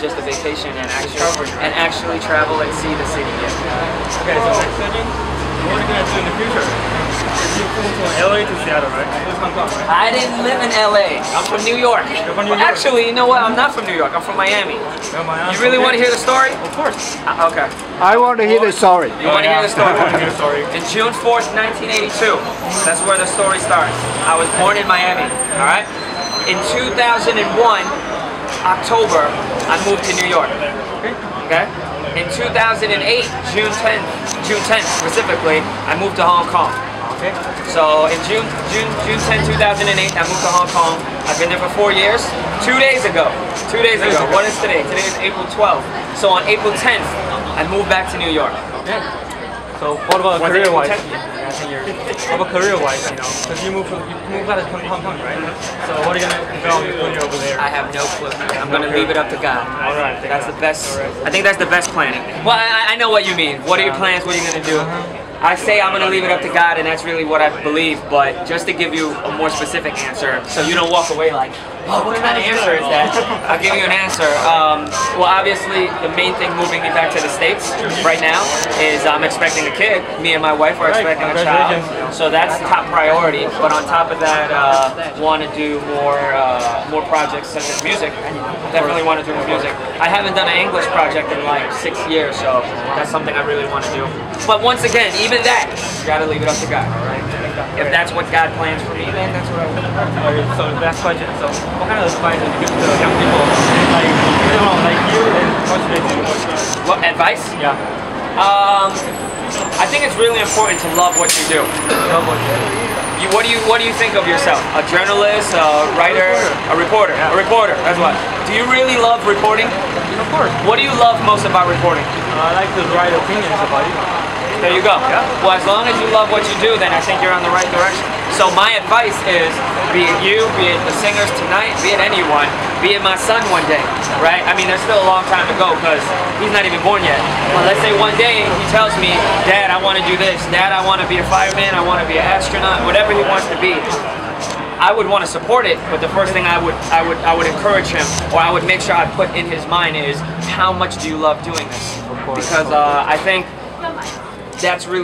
Just a vacation and actually travel and see the city. Yeah. Okay, so next study, what are you gonna do in the future? You moved from LA to Seattle, right? I didn't live in LA. I'm from New York. You're from New York? Actually, you know what? I'm not from New York. I'm from Miami. You really want to hear the story? Of course. Okay. I want to hear the story. You want to hear the story? I want to hear the story. In June 4th, 1982, that's where the story starts. I was born in Miami, all right? In 2001, October, I moved to New York, okay? In 2008, June 10th specifically, I moved to Hong Kong. Okay. So in June 10, 2008, I moved to Hong Kong. I've been there for 4 years. 2 days ago, what is today? Today is April 12th. So on April 10th, I moved back to New York. Yeah. So what about career-wise? Yeah, I think you're. What about career-wise? You know, because you moved out of Hong Kong, right? So what are you gonna develop your career over there? I have no clue. I'm gonna leave it up to God. All right. That's the best. I think that's the best planning. Well, I know what you mean. What are your plans? What are you gonna do? I say I'm gonna leave it up to God, and that's really what I believe. But just to give you a more specific answer, so you don't walk away like, oh, what kind of answer is that? I'll give you an answer. Well, obviously, the main thing moving me back to the States right now is I'm expecting a kid. Me and my wife are expecting a child. So that's top priority. But on top of that, want to do more projects such as music. Definitely want to do more music. I haven't done an English project in like 6 years, so that's something I really want to do. But once again, even that, you got to leave it up to God. Right? If that's what God plans for me, then that's what I will do. Okay, so last question. So what kind of advice would you give to the young people like you and what should they do? What advice? Yeah. I think it's really important to love what you do. Love what you do. What do you think of yourself? A journalist, a writer, a reporter? A reporter. That's what. Do you really love reporting? Of course. What do you love most about reporting? I like to write opinions about you. There you go. Yeah. Well, as long as you love what you do, then I think you're on the right direction. So my advice is, be it you, be it the singers tonight, be it anyone, be it my son one day, right? I mean, there's still a long time to go because he's not even born yet. But let's say one day he tells me, Dad, I want to do this. Dad, I want to be a fireman. I want to be an astronaut. Whatever he wants to be. I would want to support it, but the first thing I would encourage him, or I would make sure I put in his mind is, how much do you love doing this? Of course. Because I think that's really